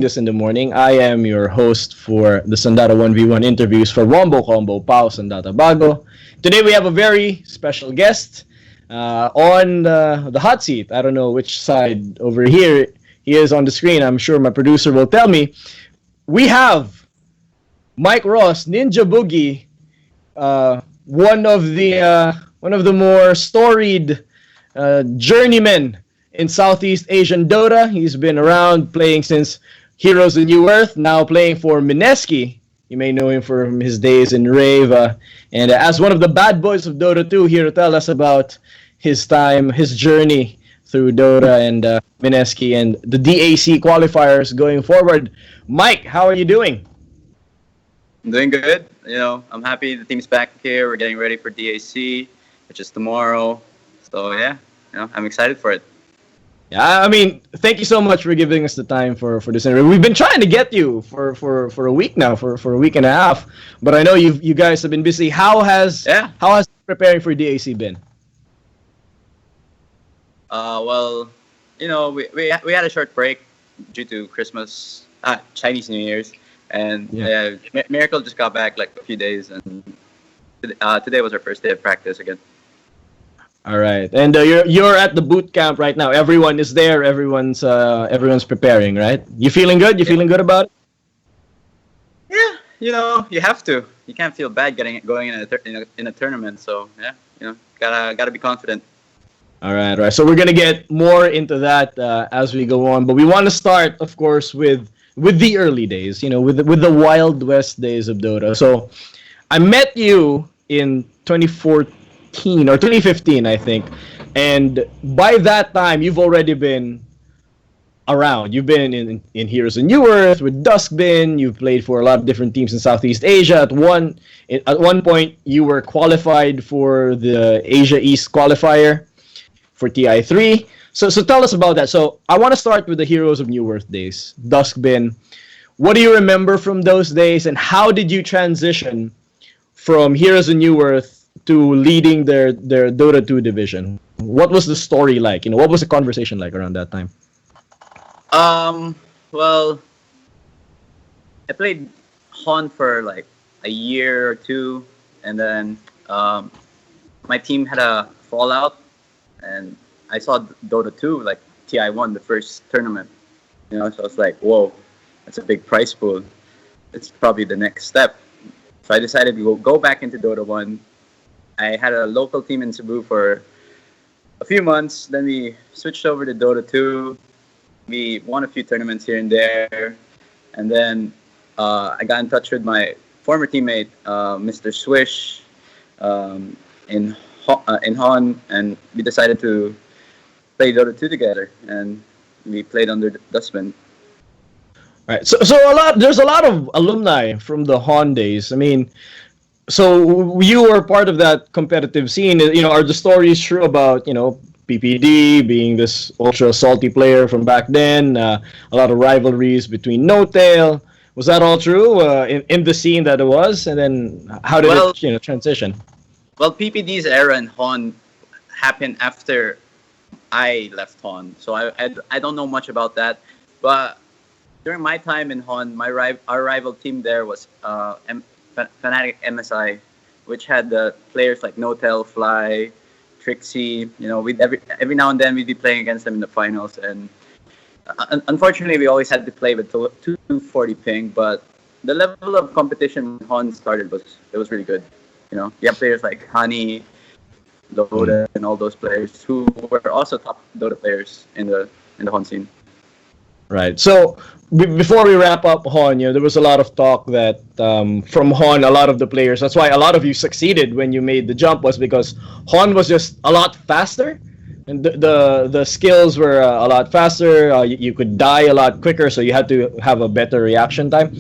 this in the morning. I am your host for the Sandata 1v1 interviews for WomboXCombo, Pao Sandata Bago. Today we have a very special guest on the hot seat. I don't know which side over here he is on the screen. I'm sure my producer will tell me. We have Mike Ross, Ninja Boogie, one of the more storied journeymen in Southeast Asian Dota. He's been around playing since Heroes of New Earth, now playing for Mineski. You may know him from his days in Rave. And as one of the bad boys of Dota 2, here to tell us about his time, his journey through Dota and Mineski and the DAC qualifiers going forward. Mike, how are you doing? I'm doing good. I'm happy the team's back here. We're getting ready for DAC, which is tomorrow. So yeah, I'm excited for it. Yeah, I mean, thank you so much for giving us the time for this interview. We've been trying to get you for a week now, for a week and a half. But I know you guys have been busy. How has preparing for DAC been? We had a short break due to Christmas, Chinese New Year's, and Miracle just got back like a few days, and today was our first day of practice again. All right, and you're at the boot camp right now. Everyone is there. Everyone's preparing, right? You feeling good? You feeling good about it? Yeah, you have to. You can't feel bad going in a tournament. So yeah, gotta be confident. All right. So we're gonna get more into that as we go on, but we want to start, of course, with the early days. With the Wild West days of Dota. So I met you in 2014. Or 2015, I think. And by that time, you've already been around. You've been in Heroes of New Earth with Duskbin. You've played for a lot of different teams in Southeast Asia. At one point, you were qualified for the Asia East qualifier for TI3. So tell us about that. So I want to start with the Heroes of New Earth days. Duskbin. What do you remember from those days, and how did you transition from Heroes of New Earth to leading their Dota 2 division? What was the story like? What was the conversation like around that time? Well, I played HON for like a year or two, and then my team had a fallout, and I saw Dota 2, like TI won the first tournament. So I was like, whoa, that's a big prize pool. It's probably the next step. So I decided to go back into Dota 1. I had a local team in Cebu for a few months. Then we switched over to Dota 2. We won a few tournaments here and there. And then I got in touch with my former teammate, Mr. Swish, in HON, and we decided to play Dota 2 together. And we played under Dustbin. Right. So there's a lot of alumni from the HON days. I mean, so you were part of that competitive scene. Are the stories true about, PPD being this ultra salty player from back then? A lot of rivalries between No-Tail. Was that all true in the scene that it was? And then how did it transition? Well, PPD's era in HON happened after I left HON. So I don't know much about that. But during my time in HON, our rival team there was Fnatic MSI, which had the players like No-Tail, Fly, Trixie. We'd every now and then we'd be playing against them in the finals, and unfortunately we always had to play with 240 ping. But the level of competition when HON started was really good. You have players like Hani, Loda, and all those players who were also top Dota players in the HON scene. Right. So before we wrap up HON, there was a lot of talk that from HON, a lot of the players, that's why a lot of you succeeded when you made the jump, was because HON was just a lot faster, and the skills were a lot faster. You could die a lot quicker, so you had to have a better reaction time.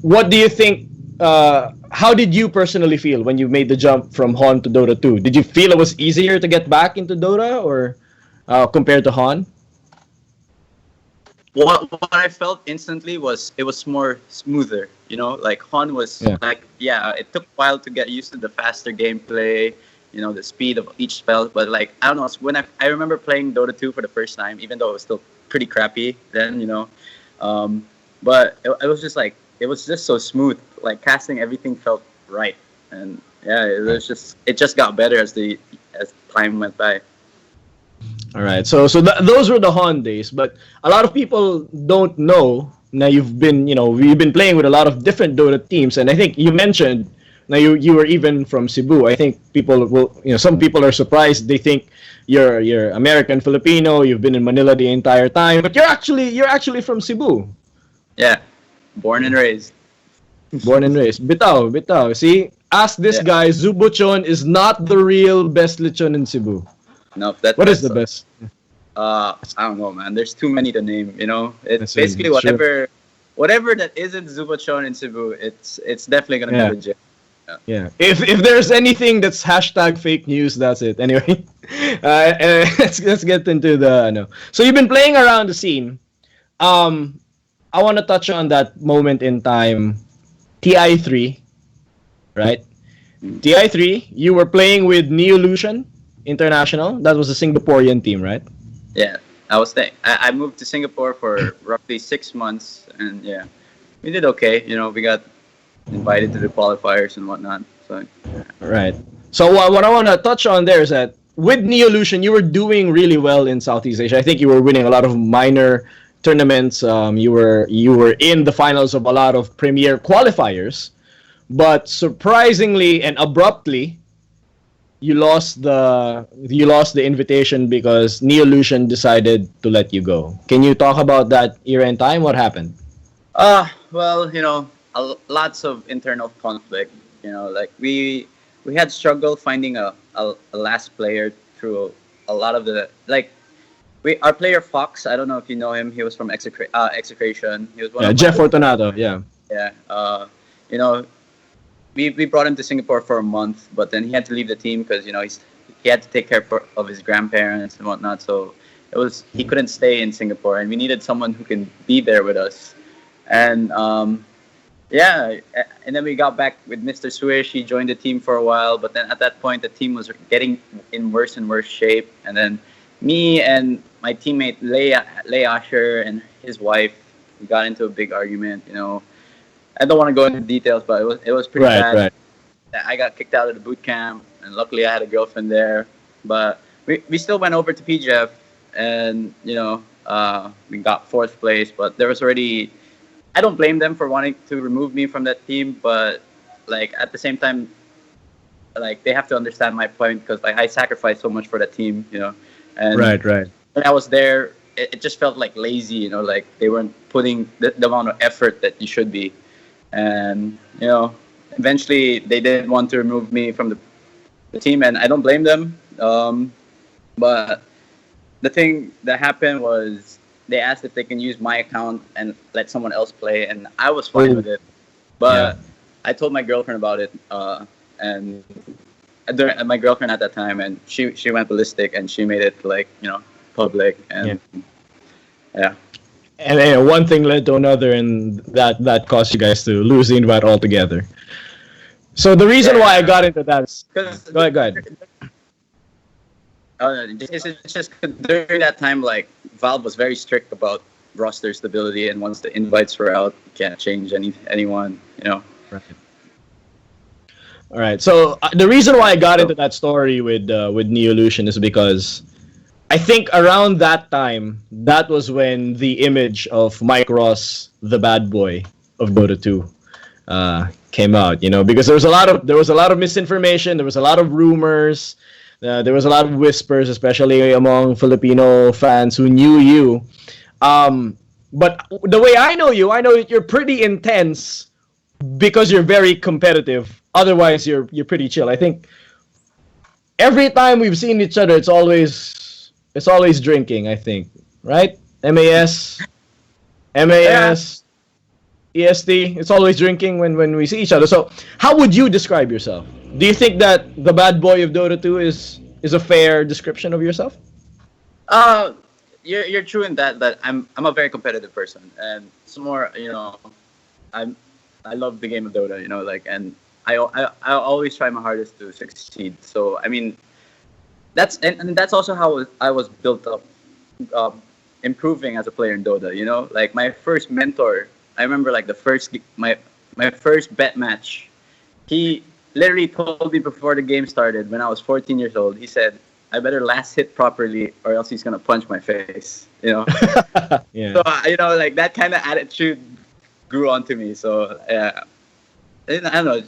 What do you think? How did you personally feel when you made the jump from HON to Dota 2? Did you feel it was easier to get back into Dota, or compared to HON? What I felt instantly was it was more smoother, like HON was it took a while to get used to the faster gameplay, the speed of each spell. But like, I don't know, when I remember playing Dota 2 for the first time, even though it was still pretty crappy then, but it was just like it was just so smooth. Like casting, everything felt right, and yeah, it just got better as time went by. All right. So those were the Han days, but a lot of people don't know. Now you've been playing with a lot of different Dota teams, and I think you mentioned now you were even from Cebu. I think people will, some people are surprised. They think you're American Filipino. You've been in Manila the entire time, but you're actually from Cebu. Yeah, born and raised. Born and raised. Bitaw, bitaw. See, ask this Yeah. guy. Zubuchon is not the real best lechon in Cebu. No, What is the best? I don't know, man. There's too many to name. It's That's basically really true. whatever that isn't Zubachon in Cebu. It's definitely gonna Yeah. be legit. Yeah. If there's anything that's hashtag fake news, that's it. Anyway, let's get into the no. So you've been playing around the scene. I want to touch on that moment in time. TI3, right? TI3. You were playing with Neolution International. That was a Singaporean team, right? Yeah, I was saying I moved to Singapore for roughly 6 months, and yeah, we did okay. We got invited to the qualifiers and whatnot. So Right. So what I want to touch on there is that with Neolution, you were doing really well in Southeast Asia. I think you were winning a lot of minor tournaments. You were in the finals of a lot of premier qualifiers, but surprisingly and abruptly, you lost the invitation because Neolution decided to let you go. Can you talk about that era and time? What happened? well, lots of internal conflict. Like we had struggle finding a last player through a lot of the like. Our player Fox, I don't know if you know him. He was from Execration. He was one Yeah, of my Jeff Fortunato. Yeah. yeah. You know, we brought him to Singapore for a month, but then he had to leave the team because he had to take care of his grandparents and whatnot. So he couldn't stay in Singapore, and we needed someone who can be there with us. And yeah, and then we got back with Mr. Swish. He joined the team for a while, but then at that point the team was getting in worse and worse shape. And then me and my teammate Lay Asher and his wife, we got into a big argument. I don't want to go into details, but it was pretty Right. bad. Right. I got kicked out of the boot camp, and luckily I had a girlfriend there. But we still went over to PGF, and we got fourth place. But there was already, I don't blame them for wanting to remove me from that team, but like at the same time, like they have to understand my point because like I sacrificed so much for that team, And Right. Right. when I was there, it just felt like lazy, like they weren't putting the amount of effort that you should be. And eventually they did want to remove me from the team, and I don't blame them. But the thing that happened was they asked if they can use my account and let someone else play, and I was fine with it. But I told my girlfriend about it, and my girlfriend at that time, and she went ballistic, and she made it like public, and yeah. And one thing led to another, and that caused you guys to lose the invite altogether. So the reason why I got into that is go ahead. It's just 'cause during that time, like Valve was very strict about roster stability, and once the invites were out, you can't change anyone. Right. All right. So the reason why I got into that story with Neolution is because I think around that time, that was when the image of Mike Ross, the bad boy of Dota 2, came out. Because there was a lot of misinformation, there was a lot of rumors, there was a lot of whispers, especially among Filipino fans who knew you. But the way I know that you're pretty intense because you're very competitive. Otherwise, you're pretty chill. I think every time we've seen each other, it's always drinking, I think. Right? MAS, EST, it's always drinking when we see each other. So, how would you describe yourself? Do you think that the bad boy of Dota 2 is a fair description of yourself? You're true in that I'm a very competitive person, and some more, I love the game of Dota, and I always try my hardest to succeed. So I mean, that's also how I was built up, improving as a player in Dota. Like my first mentor I remember like my first bet match. He literally told me before the game started when I was 14 years old. He said, "I better last hit properly, or else he's gonna punch my face." You know. Yeah. So like that kind of attitude grew onto me. So yeah, I don't know.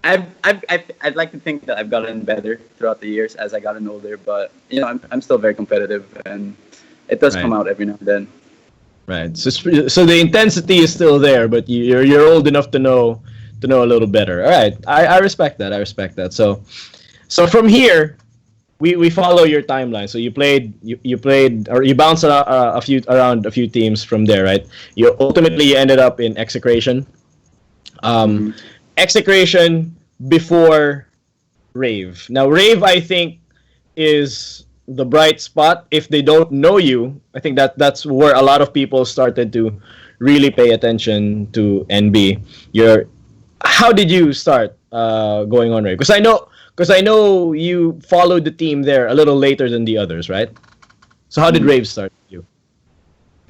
I'd like to think that I've gotten better throughout the years as I gotten older, but I'm still very competitive, and it does come out every now and then. Right. So the intensity is still there, but you're old enough to know a little better. All right. I respect that. I respect that. So from here, we follow your timeline. So you played or you bounced around a few teams from there, right? You ultimately ended up in Execration. Execration before Rave. Now Rave, I think, is the bright spot. If they don't know you, I think that's where a lot of people started to really pay attention to NB. How did you start going on Rave? Because I know you followed the team there a little later than the others, right? So how did Rave start with you?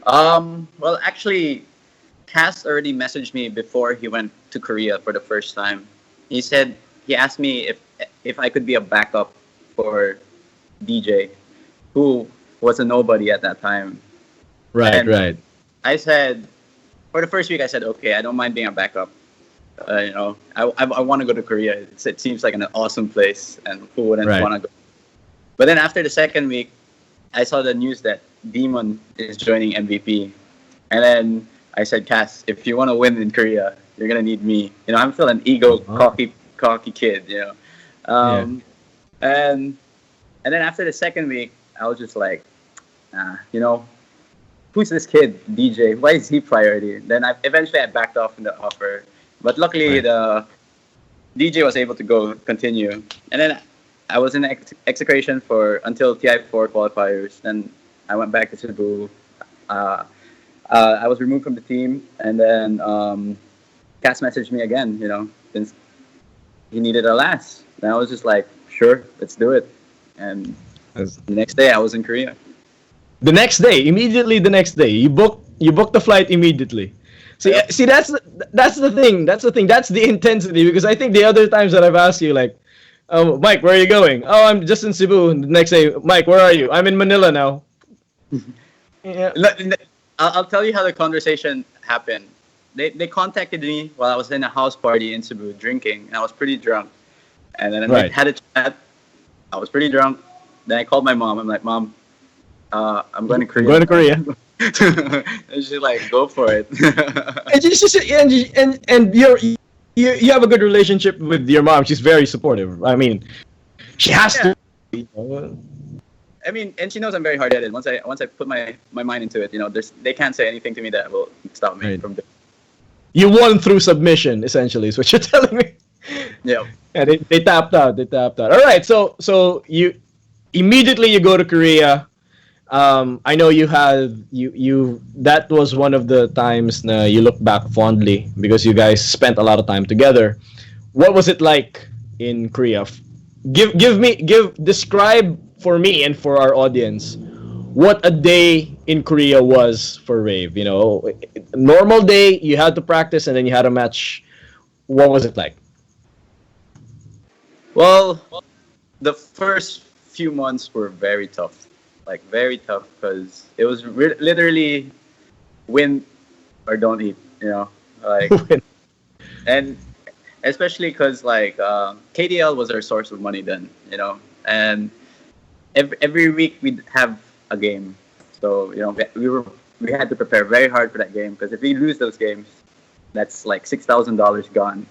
Well, actually, Cass already messaged me before he went to Korea for the first time. He asked me if I could be a backup for DJ, who was a nobody at that time. Right. I said, for the first week, I said, okay, I don't mind being a backup. I want to go to Korea. It seems like an awesome place, and who wouldn't want to go? But then after the second week, I saw the news that Demon is joining MVP, and then I said, Cass, if you want to win in Korea, you're gonna need me. I'm still an ego, cocky kid. And then after the second week, I was just like, who's this kid, DJ? Why is he priority? Then eventually I backed off from the offer. But luckily, the DJ was able to continue. And then I was in Execration until TI4 qualifiers. Then I went back to Cebu. I was removed from the team. And then Cass messaged me again, since he needed a last. And I was just like, sure, let's do it. And the next day, I was in Korea. Immediately the next day, you booked the flight immediately. See, that's the thing. That's the intensity. Because I think the other times that I've asked you, like, Mike, where are you going? Oh, I'm just in Cebu. And the next day, Mike, where are you? I'm in Manila now. Yeah. I'll tell you how the conversation happened. They contacted me while I was in a house party in Cebu drinking, and I was pretty drunk. And then I had a chat. I was pretty drunk. Then I called my mom. I'm like, Mom, I'm going to Korea. I'm going to Korea. And she's like, go for it. and you have a good relationship with your mom. She's very supportive. I mean, she has to. I mean, and she knows I'm very hard-headed. Once I put my mind into it, they can't say anything to me that will stop me from doing it. You won through submission, essentially, is what you're telling me. Yeah. And they tapped out. All right, so you immediately go to Korea. I know you that was one of the times you look back fondly because you guys spent a lot of time together. What was it like in Korea? Describe for me and for our audience what a day in Korea was for Rave. Normal day, you had to practice and then you had a match. What was it like? Well, the first few months were very tough. Like, very tough, because it was literally win or don't eat, like, and especially because like KDL was our source of money then, and every week we'd have a game, so we had to prepare very hard for that game, because if we lose those games, that's like $6,000 gone,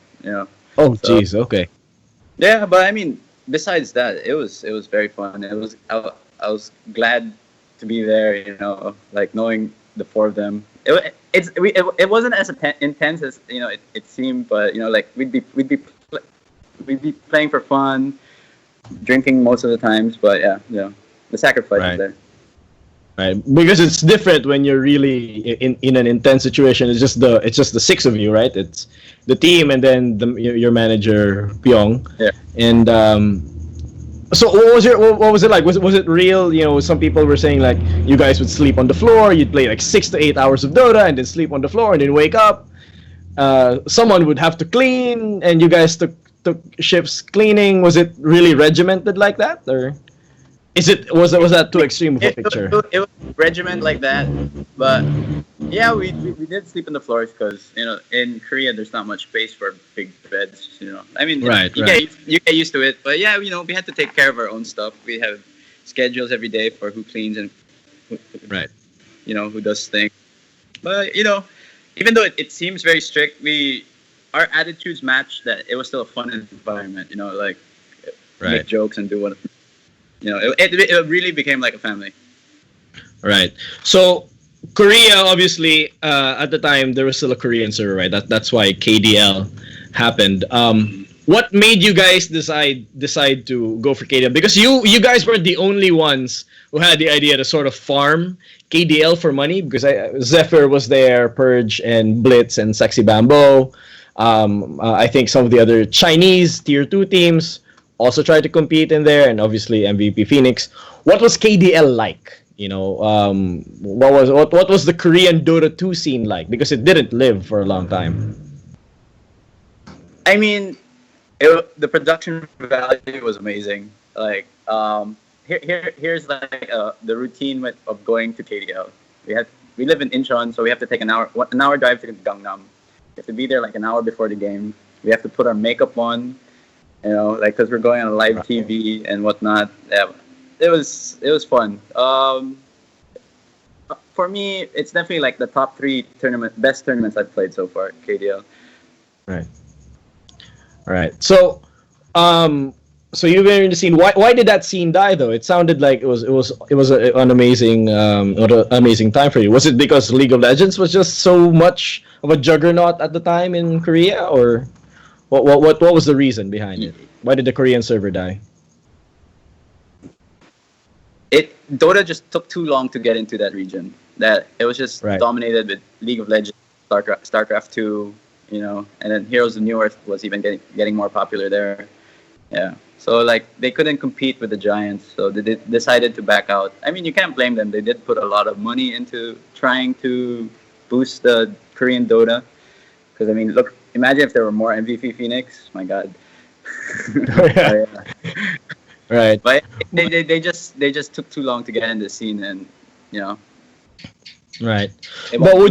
Oh, jeez, okay. Yeah, but I mean, besides that, it was very fun. I was glad to be there, like knowing the four of them. It wasn't as intense as it seemed, but like we'd be playing for fun, drinking most of the times, but the sacrifice is there. Right, because it's different when you're really in an intense situation. It's just the six of you, right? It's the team and then your manager Pyong. Yeah. And So what was it like? Was it real? You know, some people were saying like you guys would sleep on the floor. You'd play like 6 to 8 hours of Dota and then sleep on the floor and then wake up. Someone would have to clean, and you guys took shifts cleaning. Was it really regimented like that, or was that too extreme of a picture? It was regiment like that, but yeah, we did sleep on the floors because in Korea there's not much space for big beds. I mean, Right, you right. get used to it, but yeah, we had to take care of our own stuff. We have schedules every day for who cleans and Right. who does things. But even though it seems very strict, our attitudes match that. It was still a fun environment. Like Right. make jokes and do what. It really became like a family. Right. So Korea, obviously, at the time there was still a Korean server, right? That's why KDL happened. What made you guys decide to go for KDL? Because you guys weren't the only ones who had the idea to sort of farm KDL for money. Because Zephyr was there, Purge and Blitz and Sexy Bambo. I think some of the other Chinese tier 2 teams also tried to compete in there, and obviously MVP Phoenix. What was KDL like? What was the Korean Dota 2 scene like? Because it didn't live for a long time. I mean, the production value was amazing. Like, here's like the routine of going to KDL. We live in Incheon, so we have to take an hour drive to Gangnam. We have to be there like an hour before the game. We have to put our makeup on, like because we're going on live TV and whatnot. Yeah, it was fun. For me, it's definitely like the top 3 best tournaments I've played so far. KDL. Right. All right. So, so you've been in the scene. Why did that scene die though? It sounded like it was an amazing time for you. Was it because League of Legends was just so much of a juggernaut at the time in Korea, or what was the reason behind it? Why did the Korean server die? Dota just took too long to get into that region. That it was just Right. dominated with League of Legends, StarCraft 2, and then Heroes of New Earth was even getting more popular there. Yeah. So like they couldn't compete with the giants, so they decided to back out. I mean, you can't blame them. They did put a lot of money into trying to boost the Korean Dota. Because I mean, look, imagine if there were more MVP Phoenix. My God. Yeah. Right. But they just took too long to get in the scene, and Right. it But won't-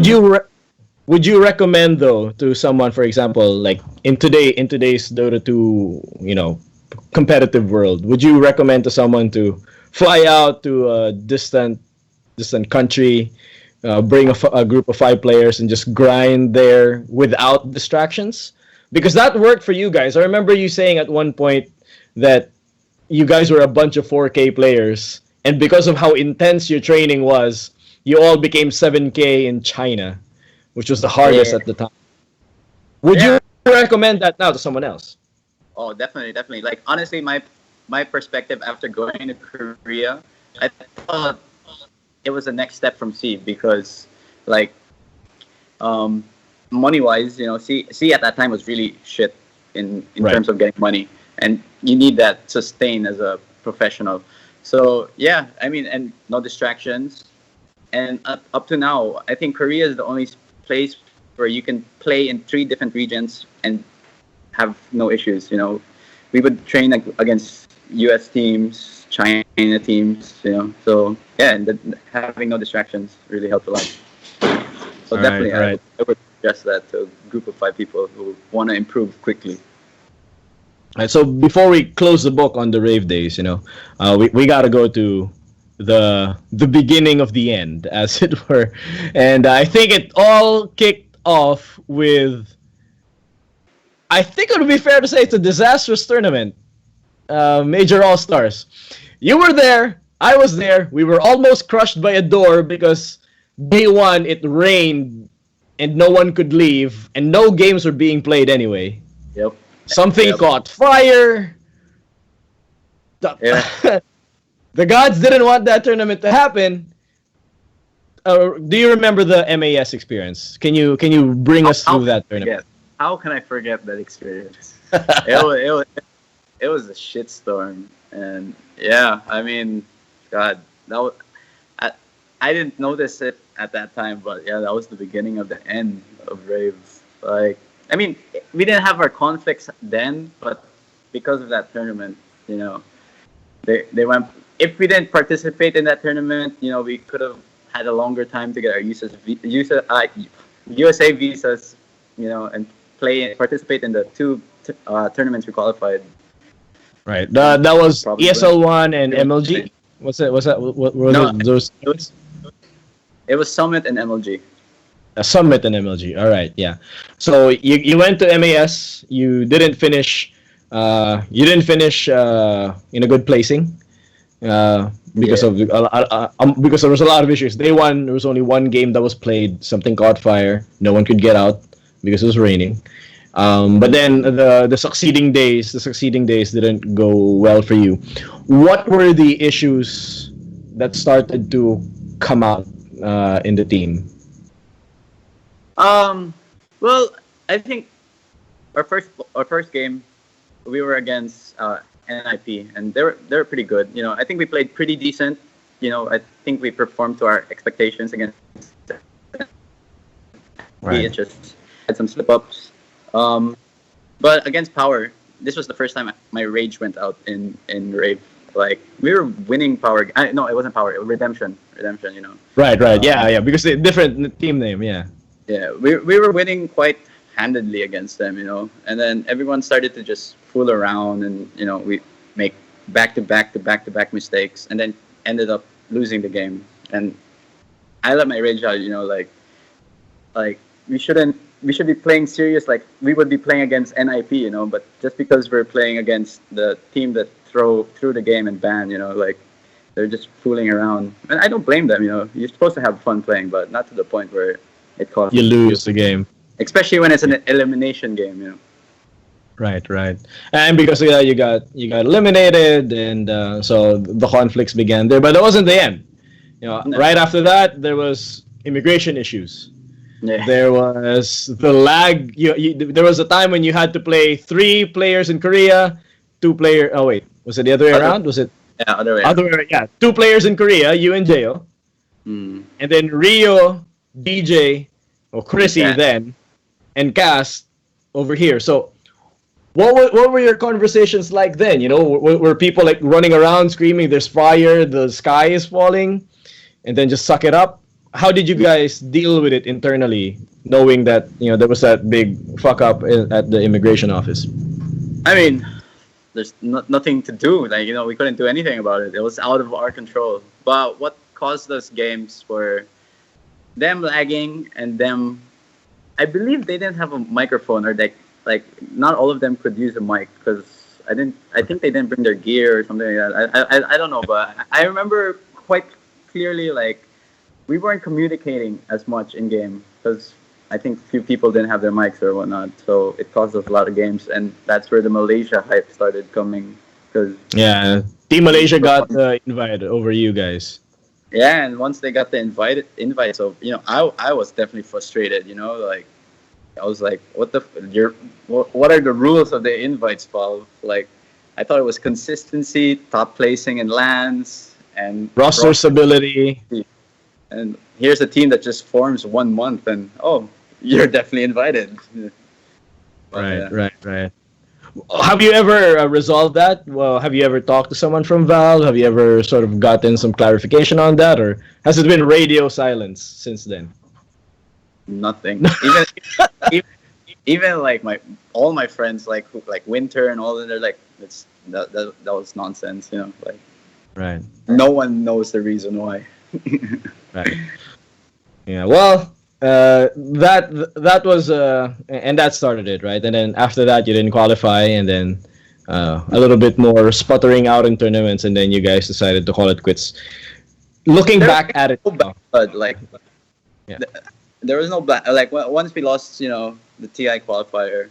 would you recommend though to someone, for example, like in today's Dota 2, competitive world, would you recommend to someone to fly out to a distant country, bring a group of 5 players and just grind there without distractions? Because that worked for you guys. I remember you saying at one point that you guys were a bunch of 4K players, and because of how intense your training was, you all became 7K in China, which was the hardest Yeah. at the time. Would Yeah. you recommend that now to someone else? Oh, definitely. Like honestly, my perspective after going to Korea, I thought it was the next step from C because, like, money wise, C at that time was really shit in Right. terms of getting money, and you need that sustain as a professional. So yeah, I mean, and no distractions, and up to now, I think Korea is the only place where you can play in 3 different regions and have no issues. We would train against U.S. teams, China teams. So yeah, and having no distractions really helped a lot. So All definitely, right. I would suggest that to a group of 5 people who want to improve quickly. All right, so before we close the book on the rave days, we got to go to the beginning of the end, as it were, and I think it all kicked off with. I think it would be fair to say it's a disastrous tournament. Major All Stars. You were there. I was there. We were almost crushed by a door because day 1 it rained and no one could leave and no games were being played anyway. Yep. Something Yep. caught fire. Yeah. The gods didn't want that tournament to happen. Do you remember the MAS experience? Can you bring us through that tournament? Yes. How can I forget that experience? It was a shitstorm. And yeah, I mean, God, that was, I, I didn't notice it at that time, but yeah, that was the beginning of the end of raves. Like, I mean, we didn't have our conflicts then, but because of that tournament, you know, they went. If we didn't participate in that tournament, you know, we could have had a longer time to get our USA visas, you know, and participate in the two tournaments we qualified. Right. And That was probably win. ESL1 and It MLG. What's that? What were No, those? it was it was Summit and MLG. A Summit and MLG. All right. Yeah. So you went to MAS. You didn't finish. You didn't finish in a good placing. Because Yeah. of because there was a lot of issues. Day one, there was only one game that was played. Something caught fire. No one could get out because it was raining. But then the succeeding days didn't go well for you. What were the issues that started to come out in the team? Um. Well, I think our first game we were against NIP, and they were pretty good. You know, I think we played pretty decent. You know, I think we performed to our expectations against. It Right. just had some slip ups. But against Power, this was the first time my rage went out in Rave. Like we were winning Power. No, it wasn't Power. It was Redemption. Redemption. You know. Right. Right. Yeah. Um, Yeah. Because the different team name. Yeah. yeah, we were winning quite handedly against them. You know, and then everyone started to just fool around, and you know we make back to back mistakes, and then ended up losing the game. And I let my rage out. You know, like we should be playing serious, like we would be playing against NIP, you know, but just because we're playing against the team that threw the game and ban, you know, like they're just fooling around. And I don't blame them, you know. You're supposed to have fun playing, but not to the point where it You causes you, lose the game. especially when it's an elimination game, you know. Right, right, and because of that, you got eliminated, and so the conflicts began there. But that wasn't the end. No. Right after that, there was immigration issues. Yeah. There was the lag. There was a time when you had to play 3 players in Korea, 2 player. Oh wait, was it the other way Other, around? Was it yeah, other way other around. way? Yeah, 2 players in Korea, you and Jayo, Mm. and then Rio, DJ, or Chrissy Yeah. then, and Cass over here. So what were your conversations like then? Were people like running around screaming, "There's fire! The sky is falling," and then just suck it up? How did you guys deal with it internally, knowing that there was that big fuck up at the immigration office? I mean, there's nothing to do. Like, you know, we couldn't do anything about it. It was out of our control. But what caused those games were them lagging and them. I believe they didn't have a microphone, or like not all of them could use a mic because I didn't. I think they didn't bring their gear or something like that. I don't know, but I remember quite clearly, like, we weren't communicating as much in game because I think few people didn't have their mics or whatnot. So it caused us a lot of games, and that's where the Malaysia hype started coming. Because Yeah, Team Malaysia got invited over you guys. yeah, and once they got the invite, so you know, I was definitely frustrated. You know, like I was like, what are the rules of the invites, Paul? Like, I thought it was consistency, top placing in lands, and Roster stability. and here's a team that just forms 1 month, and oh, you're definitely invited. But, Right, yeah. right. Have you ever resolved that? Well, have you ever talked to someone from Valve? Have you ever sort of gotten some clarification on that, or has it been radio silence since then? Nothing. Even even like all my friends, like Winter and all of them, they're like, that was nonsense. You know, like Right, no one knows the reason why. right. Yeah. Well, that was and that started it, right? And then after that, you didn't qualify, and then a little bit more sputtering out in tournaments, and then you guys decided to call it quits. Looking There back at it, was no bad, like Yeah. there was no bad. Like once we lost, you know, the TI qualifier,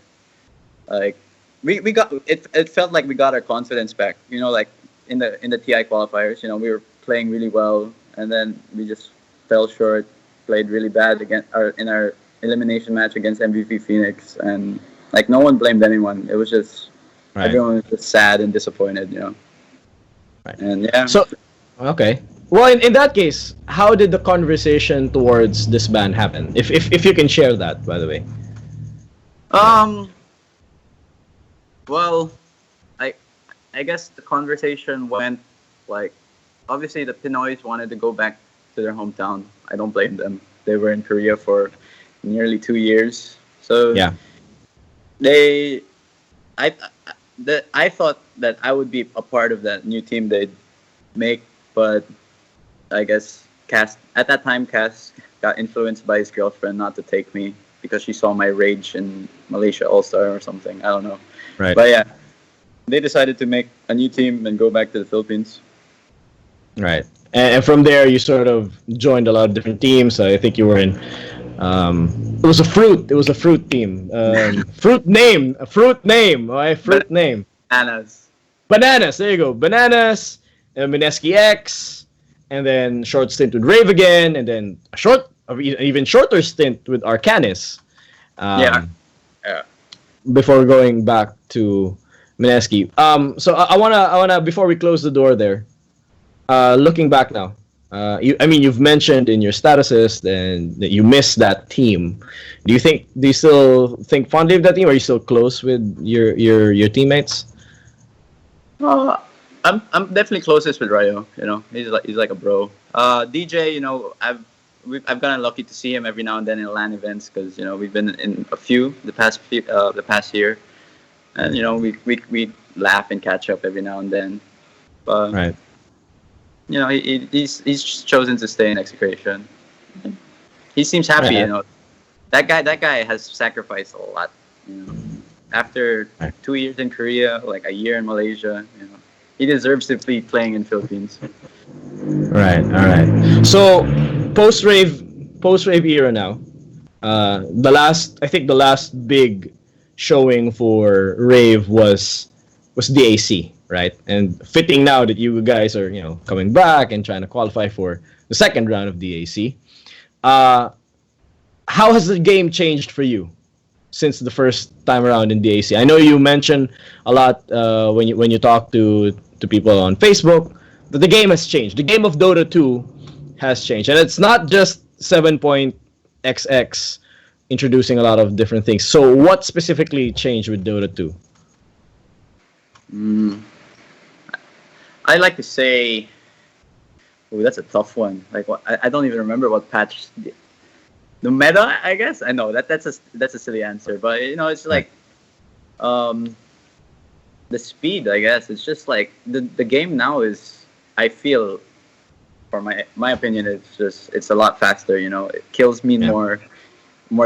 like we got it. It felt like we got our confidence back. You know, like in the TI qualifiers, you know, we were playing really well, and then we just fell short. Played really bad in our elimination match against MVP Phoenix, and like no one blamed anyone. It was just right? everyone was just sad and disappointed, you know. And yeah. So, okay. Well, in that case, how did the conversation towards this band happen? If you can share that, by the way. Um. Well, I I guess the conversation went like, obviously the Pinoys wanted to go back to their hometown. I don't blame them. They were in Korea for nearly 2 years, so Yeah. they I I thought that I would be a part of that new team they'd make, but I guess Cass got influenced by his girlfriend not to take me because she saw my rage in Malaysia All Star or something. I don't know, Right. but yeah, they decided to make a new team and go back to the Philippines. Right. And from there, you sort of joined a lot of different teams. I think you were in. It was a fruit. It was a fruit team. Fruit name. A fruit name. All right. Fruit name. Bananas. Bananas. There you go. Bananas. Mineski X. And then short stint with Rave again. And then even shorter stint with Arcanis. Yeah. Before going back to Mineski. So I wanna before we close the door there. Looking back now, you've mentioned in your statuses and that you miss that team. Do you still think fondly of that team? Are you still close with your teammates? I'm definitely closest with Ryo. You know, he's like a bro. DJ, you know, I've gotten lucky to see him every now and then in LAN events because you know we've been in a few the past year, and you know we laugh and catch up every now and then. But Right. you know he's chosen to stay in execution. He seems happy. Right. You know, that guy has sacrificed a lot. You know, after 2 years in Korea, like a year in Malaysia, you know, he deserves to be playing in Philippines. Right. All right. So post rave era now. I think the last big showing for rave was DAC, right? And fitting now that you guys are coming back and trying to qualify for the second round of DAC. How has the game changed for you since the first time around in DAC? I know you mentioned a lot when you talk to people on Facebook that the game has changed. The game of Dota 2 has changed, and it's not just 7.XX introducing a lot of different things. So, what specifically changed with Dota 2? I like to say, oh, that's a tough one. Like, what I don't even remember what patch. The meta, I guess. I know that's a silly answer, but you know, it's like, the speed. I guess it's just like the game now is. I feel, for my opinion, it's a lot faster. You know, it kills me more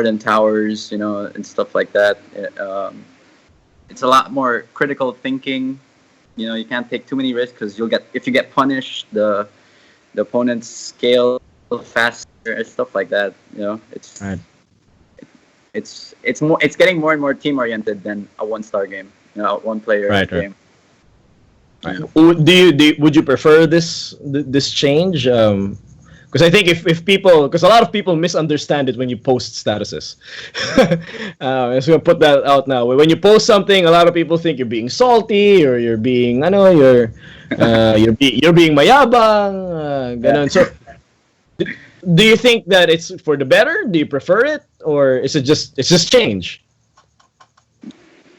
than towers. You know, and stuff like that. It's a lot more critical thinking. You know, you can't take too many risks because if you get punished, the opponents scale faster and stuff like that. You know, it's getting more and more team oriented than a 1-star game. You know, a one player game. Right. Would you prefer this change? Because I think if people, because a lot of people misunderstand it when you post statuses. I'm just gonna put that out now. When you post something, a lot of people think you're being salty or you're being, you're being mayabang, ganun. So, do you think that it's for the better? Do you prefer it, or is it just change?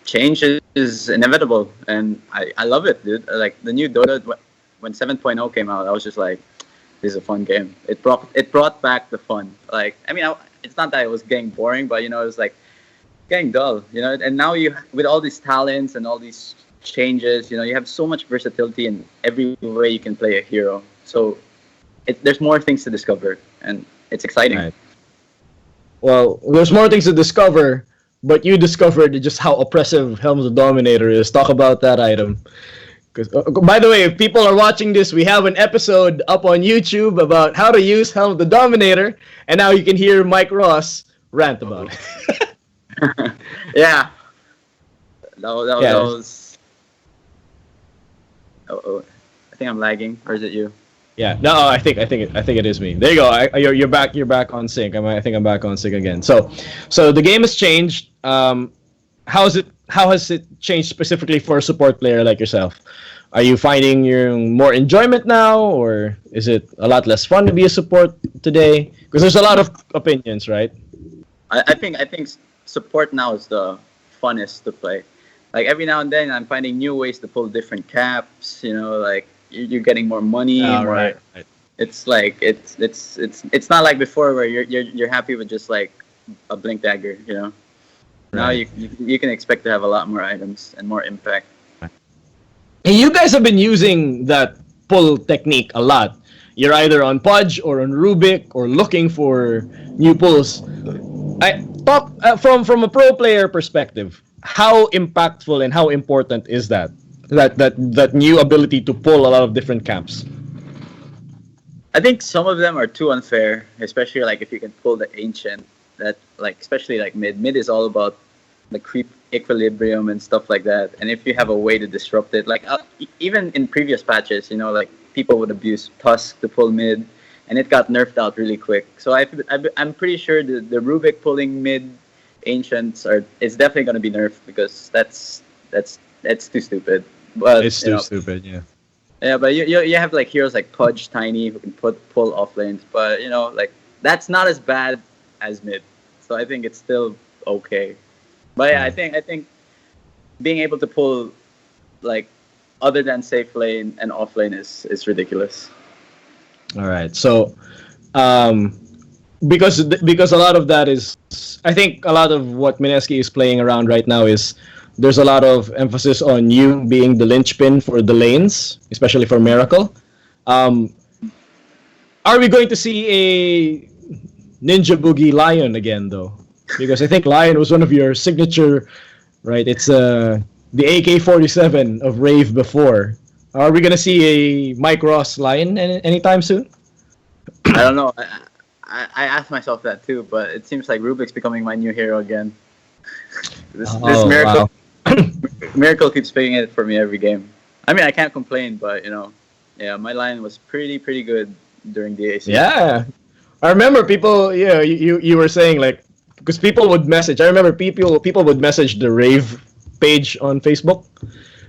Change is inevitable, and I love it, dude. Like the new Dota, when 7.0 came out, I was just like, this is a fun game. It brought back the fun. Like, I mean, it's not that it was getting boring, but you know, it was like getting dull. You know, and now with all these talents and all these changes, you know, you have so much versatility in every way you can play a hero. So there's more things to discover, and it's exciting. Right. Well, there's more things to discover. But you discovered just how oppressive Helm of the Dominator is. Talk about that item. Because, by the way, if people are watching this, we have an episode up on YouTube about how to use Helm of the Dominator, and now you can hear Mike Ross rant about it. Yeah. That was. Oh, I think I'm lagging, or is it you? Yeah, no, I think it is me. There you go. You're back. You're back on sync. I think I'm back on sync again. So the game has changed. How has it changed specifically for a support player like yourself? Are you finding your more enjoyment now, or is it a lot less fun to be a support today? Because there's a lot of opinions, right? I think support now is the funnest to play. Like every now and then, I'm finding new ways to pull different caps. Like you're getting more money. Ah, More. right. It's like it's not like before where you're happy with just like a blink dagger. Now Right. you can expect to have a lot more items and more impact. And you guys have been using that pull technique a lot. You're either on Pudge or on Rubik or looking for new pulls. I talk from a pro player perspective. How impactful and how important is that? That new ability to pull a lot of different camps. I think some of them are too unfair, especially like if you can pull the ancient. That like especially like mid. Mid is all about the creep equilibrium and stuff like that. And if you have a way to disrupt it, like even in previous patches, like people would abuse Tusk to pull mid, and it got nerfed out really quick. So I'm pretty sure the Rubik pulling mid ancients is definitely going to be nerfed because that's too stupid. But It's too stupid, yeah. yeah, but you have like heroes like Pudge, Tiny who can pull off lanes, but like that's not as bad as mid. So I think it's still okay. But yeah, I think being able to pull like other than safe lane and off lane is ridiculous. All right. So, because a lot of that is, I think a lot of what Mineski is playing around right now is there's a lot of emphasis on you being the linchpin for the lanes, especially for Miracle. Um, are we going to see a Ninja Boogie Lion again, though? Because I think Lion was one of your signature, right? It's the AK-47 of Rave before. Are we gonna see a Mike Ross Lion anytime soon? I don't know. I asked myself that too, but it seems like Rubik's becoming my new hero again. This miracle Wow. miracle keeps picking it for me every game. I mean, I can't complain, but yeah, my line was pretty good during the AC. Yeah, I remember people. Yeah, you were saying like because people would message. I remember people would message the Rave page on Facebook.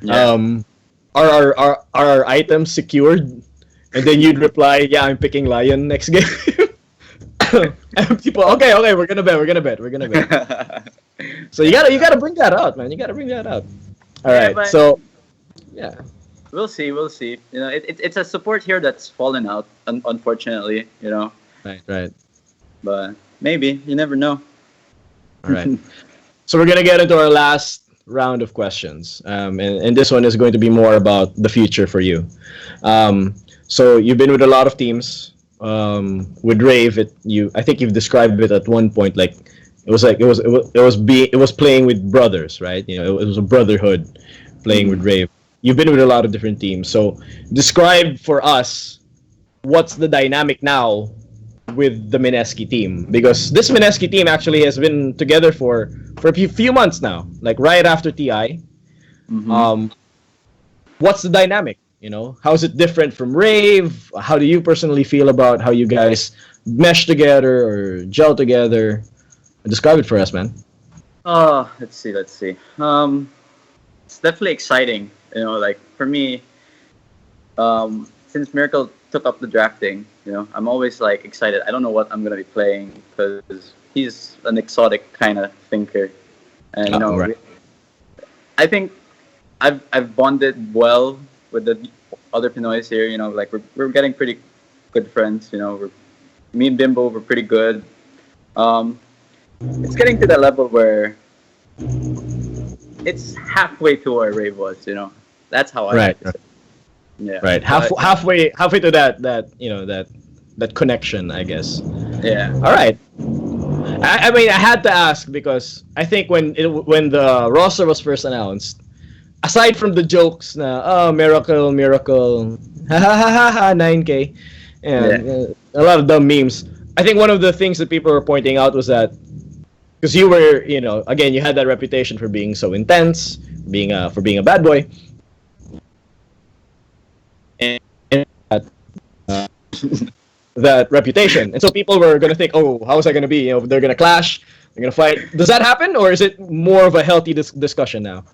Yeah. Are our items secured? And then you'd reply, "Yeah, I'm picking Lion next game." And people, okay, we're gonna bet. So you gotta bring that out, man. You gotta bring that out. All Yeah, right, but so yeah, we'll see. It's a support here that's fallen out, unfortunately. right. But maybe you never know. All right. So we're gonna get into our last round of questions, and this one is going to be more about the future for you. So you've been with a lot of teams. With Rave, I think you've described it at one point like it was playing with brothers, right? It was a brotherhood playing with Rave. You've been with a lot of different teams, so describe for us what's the dynamic now with the Mineski team, because this Mineski team actually has been together for a few months now, like right after TI. Mhm. What's the dynamic? How is it different from Rave? How do you personally feel about how you guys mesh together or gel together? Describe it for us, man. Oh, let's see. It's definitely exciting. Like for me, since Miracle took up the drafting, I'm always like excited. I don't know what I'm gonna be playing because he's an exotic kind of thinker, and Right. I think I've bonded well with the other Pinoys here. Like we're getting pretty good friends. Me and Bimbo were pretty good. It's getting to the level where it's halfway to where Rave was. That's how I Right. like to say. Yeah. Right. Halfway to that connection, I guess. Yeah. All right. I mean, I had to ask because I think when the roster was first announced, aside from the jokes na miracle, ha ha ha ha ha 9K, and a lot of dumb memes. I think one of the things that people were pointing out was that because you were, again, you had that reputation for being so intense, for being a bad boy, and uh, that reputation, and so people were gonna think, oh, how is that gonna be? They're gonna clash, they're gonna fight. Does that happen, or is it more of a healthy discussion now?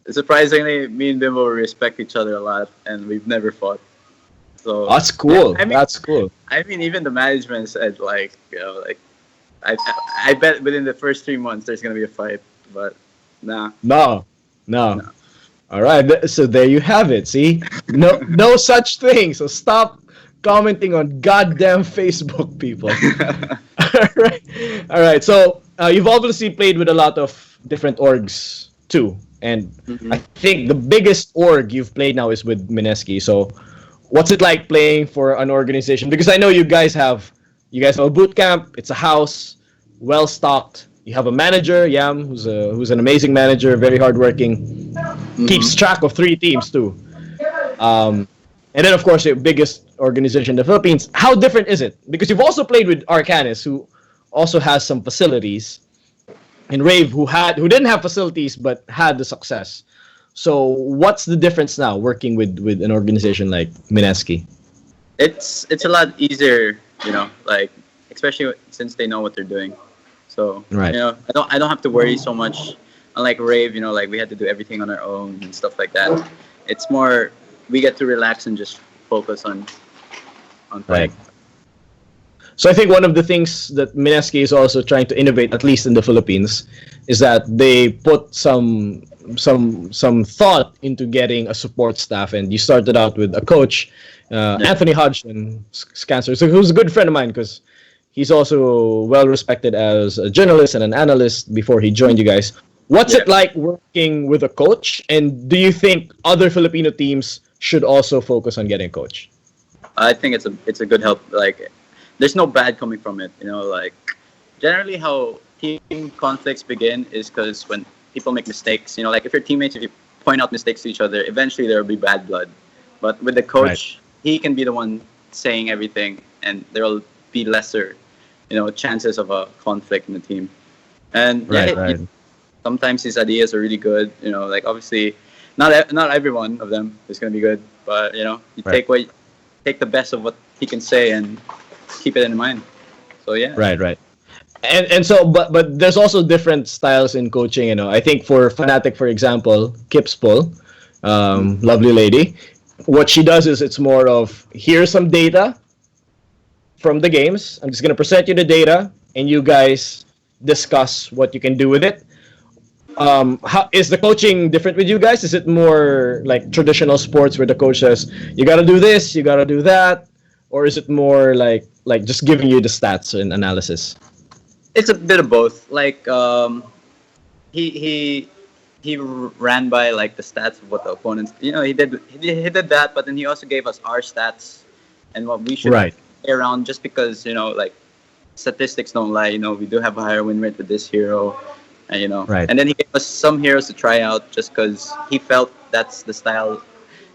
surprisingly, me and Bimbo respect each other a lot, and we've never fought. So That's yeah, cool. That's cool. I mean, even the management said like, like I, I bet within the first 3 months there's gonna be a fight, but nah, No, no. no. All right. So there you have it. See, no such thing. So stop commenting on goddamn Facebook, people. All right. All right. So you've obviously played with a lot of different orgs too, and I Mhm. think the biggest org you've played now is with Mineski. So what's it like playing for an organization? Because I know you guys have a boot camp. It's a house, well stocked. You have a manager, Yam, who's an amazing manager, very hardworking, keeps Mhm. track of 3 teams too. Um, and then of course the biggest organization in the Philippines. How different is it? Because you've also played with Arcanis, who also has some facilities, and Rave, who didn't have facilities but had the success. So what's the difference now working with an organization like Mineski? It's a lot easier, like especially since they know what they're doing. So Right. I don't have to worry so much. Unlike Rave, like we had to do everything on our own and stuff like that. It's more we get to relax and just focus on Right. playing. So I think one of the things that Mineski is also trying to innovate, at least in the Philippines, is that they put some thought into getting a support staff. And you started out with a coach, Yeah. Anthony Hodgson, Scancer, so who's a good friend of mine because he's also well respected as a journalist and an analyst before he joined you guys. What's Yeah. it like working with a coach? And do you think other Filipino teams should also focus on getting a coach? I think it's a good help. Like, there's no bad coming from it. Like generally how team conflicts begin is because when people make mistakes. Like if your teammates, if you point out mistakes to each other, eventually there will be bad blood. But with the Right. coach, he can be the one saying everything, and there will be lesser, chances of a conflict in the team. And yeah, Right, right. sometimes his ideas are really good. Like obviously, not every one of them is gonna be good, but you Right. take the best of what he can say and keep it in mind. So yeah. Right, right. And so but there's also different styles in coaching, I think for Fnatic, for example, Kipspol, lovely lady, what she does is it's more of here's some data from the games. I'm just gonna present you the data and you guys discuss what you can do with it. How is the coaching different with you guys? Is it more like traditional sports where the coach says you got to do this, you got to do that, or is it more like just giving you the stats and analysis? It's a bit of both. Like he he he ran by like the stats of what the opponents. He did that, but then he also gave us our stats and what we should Right. play around. Just because like statistics don't lie. We do have a higher win rate with this hero, and Right. and then he gave us some heroes to try out just because he felt that's the style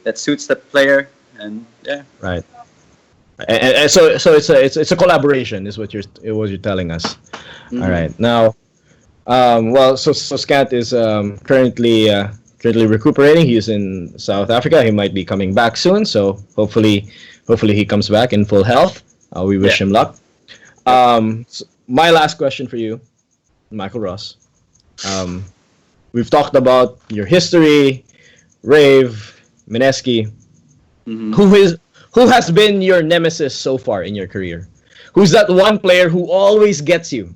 that suits the player. And yeah, Right. And so it's a collaboration is what you're telling us. All Mhm. right. Now, well, so Scant is currently recuperating. He's in South Africa. He might be coming back soon. So hopefully he comes back in full health. We wish Yeah. him luck. Yep. My last question for you, Michael Ross. Um, we've talked about your history, Rave, Mineski. Mhm. Who has been your nemesis so far in your career? Who's that one player who always gets you?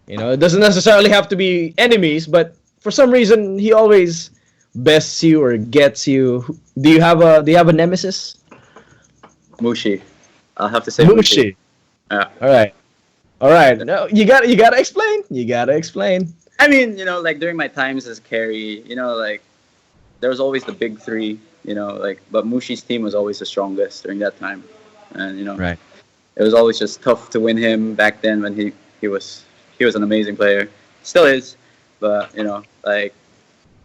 It doesn't necessarily have to be enemies, but for some reason he always bests you or gets you. Do you have a nemesis? Mushi. I'll have to say Mushi. Mushi. Yeah. All right. All right. No, you gotta explain. You gotta explain. I mean, like during my times as carry, like there was always the big three, like but Mushi's team was always the strongest during that time, and Right. it was always just tough to win him back then when he was an amazing player, still is, but like,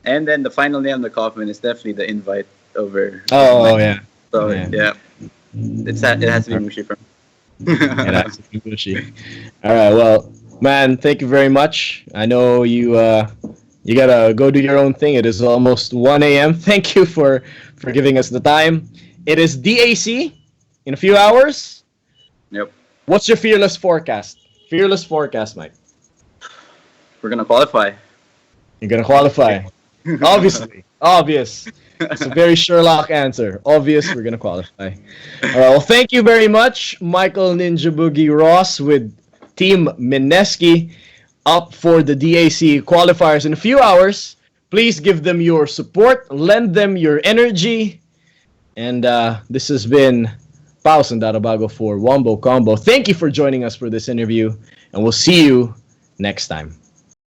and then the final nail in the coffin is definitely the invite over. Oh yeah. So Yeah. yeah, it has to be Mushi for me. And that's Mushi. All right. Well, man, thank you very much. I know you gotta go do your own thing. It is almost 1 a.m. Thank you for giving us the time. It is DAC in a few hours. Yep, What's your fearless forecast? Fearless forecast, Mike. we're gonna qualify. You're gonna qualify. Obviously. Obvious. It's a very Sherlock answer. Obvious, we're going to qualify. All right, well, thank you very much, Michael Ninja Boogie Ross with Team Mineski up for the DAC qualifiers in a few hours. Please give them your support, lend them your energy. And this has been Pao Sandata for WomboXCombo. Thank you for joining us for this interview, and we'll see you next time.